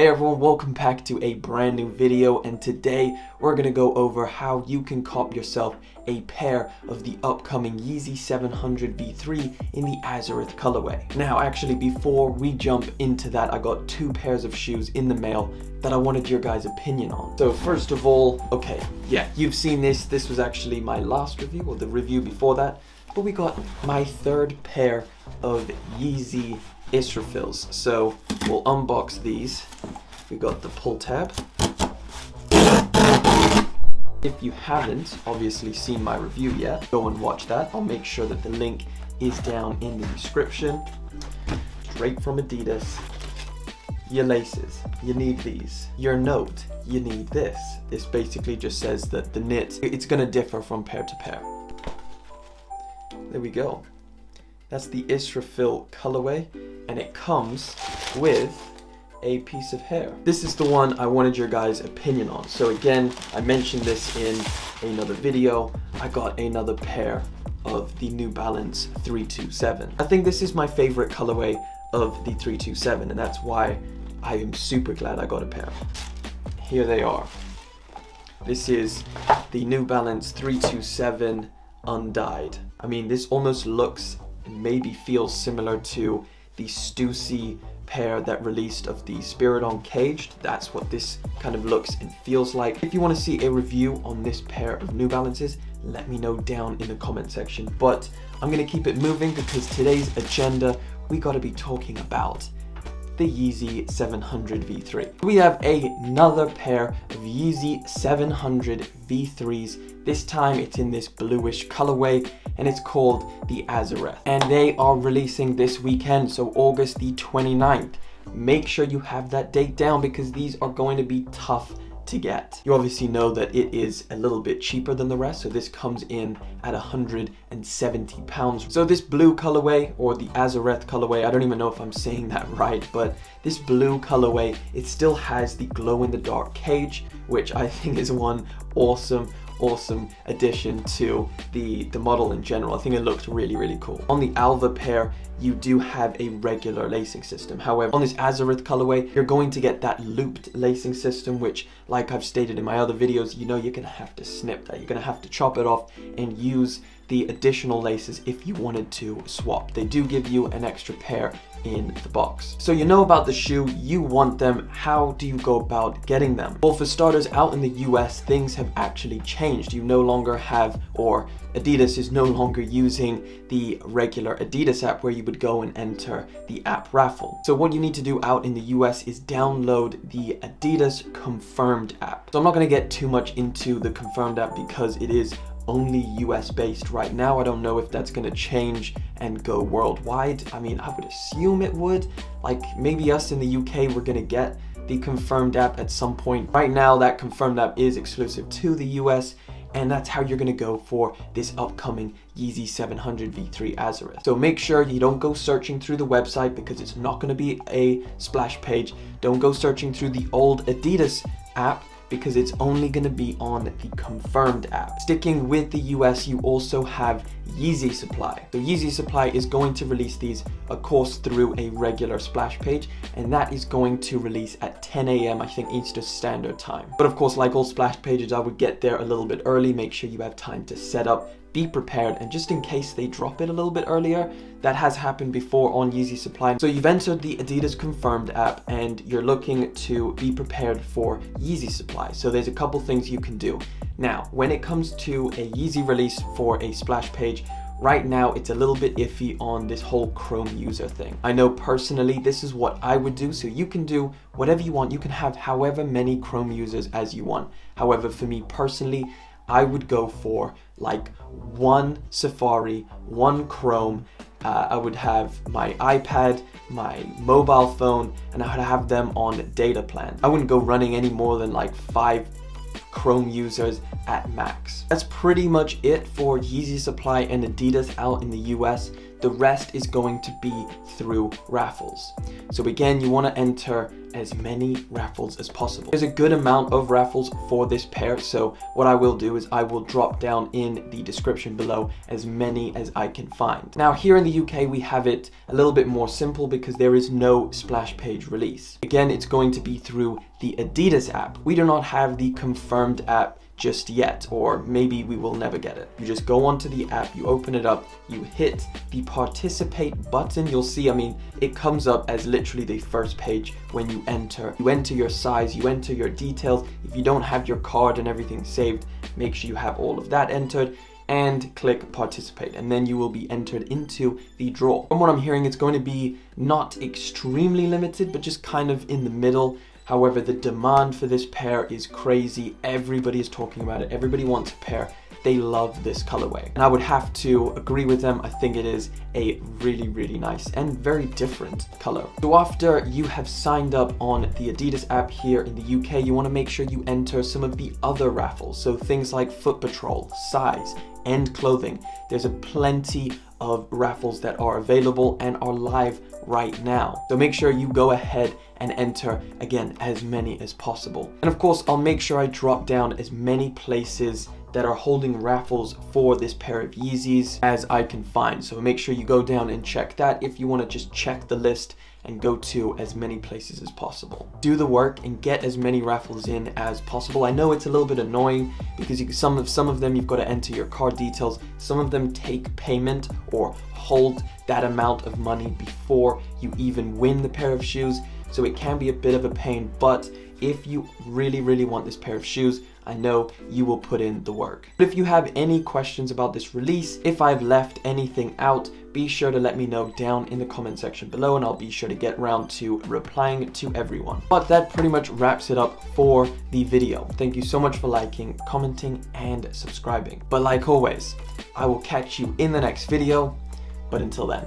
Hey everyone, welcome back to a brand new video, and today we're gonna go over how you can cop yourself a pair of the upcoming Yeezy 700 V3 in the Arzareth colorway. Now actually, before we jump into that, I got two pairs of shoes in the mail that I wanted your guys' opinion on. So first of all, okay, yeah, you've seen this was actually my last review, or the review before that, but we got my third pair of Yeezy ISRAFILs. So we'll unbox these. We got the pull tab. If you haven't obviously seen my review yet, go and watch that. I'll make sure that the link is down in the description. Straight from Adidas. Your laces, you need these. Your note, you need this. This basically just says that the knit, it's gonna differ from pair to pair. There we go. That's the ISRAFIL colorway, and it comes with a piece of hair. This is the one I wanted your guys' opinion on. So again, I mentioned this in another video. I got another pair of the New Balance 327. I think this is my favorite colorway of the 327, and that's why I am super glad I got a pair. Here they are. This is the New Balance 327 undyed. I mean, this almost looks, maybe feels similar to the Stussy pair that released of the Spirit on Caged. That's what this kind of looks and feels like. If you want to see a review on this pair of New Balances, let me know down in the comment section. But I'm gonna keep it moving because today's agenda, we gotta be talking about the Yeezy 700 V3. We have another pair of Yeezy 700 V3s. This time it's in this bluish colorway, and it's called the Arzareth. And they are releasing this weekend, so August the 29th. Make sure you have that date down because these are going to be tough to get. You obviously know that it is a little bit cheaper than the rest, so this comes in at £170. So this blue colorway, or the Arzareth colorway, I don't even know if I'm saying that right, but this blue colorway, it still has the glow in the dark cage, which I think is one awesome addition to the model in general. I think it looked really cool. On the Alva pair, you do have a regular lacing system. However, on this Arzareth colorway, you're going to get that looped lacing system, which, like I've stated in my other videos, you know you're gonna have to snip that. You're gonna have to chop it off and use the additional laces if you wanted to swap. They do give you an extra pair in the box. So you know about the shoe, you want them. How do you go about getting them? Well, for starters, out in the US, things have actually changed. You no longer have, or Adidas is no longer using the regular Adidas app where you would go and enter the app Raffle. So what you need to do out in the US is download the Adidas Confirmed app. So I'm not going to get too much into the Confirmed app because it is only US based right now. I don't know if that's going to change and go worldwide. I mean, I would assume it would. Like maybe us in the UK, we're going to get the Confirmed app at some point. Right now, that Confirmed app is exclusive to the US, and that's how you're gonna go for this upcoming Yeezy 700 V3 Arzareth. So make sure you don't go searching through the website because it's not gonna be a splash page. Don't go searching through the old Adidas app because it's only gonna be on the Confirmed app. Sticking with the US, you also have Yeezy Supply. So Yeezy Supply is going to release these, of course, through a regular splash page, and that is going to release at 10 AM, I think, Eastern Standard Time. But of course, like all splash pages, I would get there a little bit early. Make sure you have time to set up, be prepared, and just in case they drop it a little bit earlier, that has happened before on Yeezy Supply. So you've entered the Adidas Confirmed app and you're looking to be prepared for Yeezy Supply. So there's a couple things you can do. Now, when it comes to a Yeezy release for a splash page, right now it's a little bit iffy on this whole Chrome user thing. I know personally this is what I would do, so you can do whatever you want. You can have however many Chrome users as you want. However, for me personally, I would go for like one Safari, one Chrome. I would have my iPad, my mobile phone, and I would have them on data plan. I wouldn't go running any more than like 5 Chrome users at max. That's pretty much it for Yeezy Supply and Adidas out in the US. The rest is going to be through raffles. So again, you want to enter as many raffles as possible. There's a good amount of raffles for this pair, so what I will do is I will drop down in the description below as many as I can find. Now here in the UK we have it a little bit more simple because there is no splash page release. Again, it's going to be through the Adidas app. We do not have the confirmed app just yet, or maybe we will never get it. You just go onto the app, you open it up, you hit the participate button. You'll see, I mean, it comes up as literally the first page when you enter. You enter your size, you enter your details. If you don't have your card and everything saved, make sure you have all of that entered and click participate, and then you will be entered into the draw. From what I'm hearing, it's going to be not extremely limited, but just kind of in the middle. However, the demand for this pair is crazy. Everybody is talking about it. Everybody wants a pair. They love this colorway. And I would have to agree with them. I think it is a really, really nice and very different color. So after you have signed up on the Adidas app here in the UK, you want to make sure you enter some of the other raffles. So things like Foot Patrol, size, and clothing. There's a plenty of raffles that are available and are live right now. So make sure you go ahead and enter, again, as many as possible. And of course, I'll make sure I drop down as many places that are holding raffles for this pair of Yeezys as I can find. So make sure you go down and check that if you want to just check the list and go to as many places as possible. Do the work and get as many raffles in as possible. I know it's a little bit annoying because some of them you've got to enter your card details. Some of them take payment or hold that amount of money before you even win the pair of shoes. So it can be a bit of a pain, but if you really, really want this pair of shoes, I know you will put in the work. But if you have any questions about this release, if I've left anything out, be sure to let me know down in the comment section below, and I'll be sure to get around to replying to everyone. But that pretty much wraps it up for the video. Thank you so much for liking, commenting, and subscribing. But like always, I will catch you in the next video. But until then,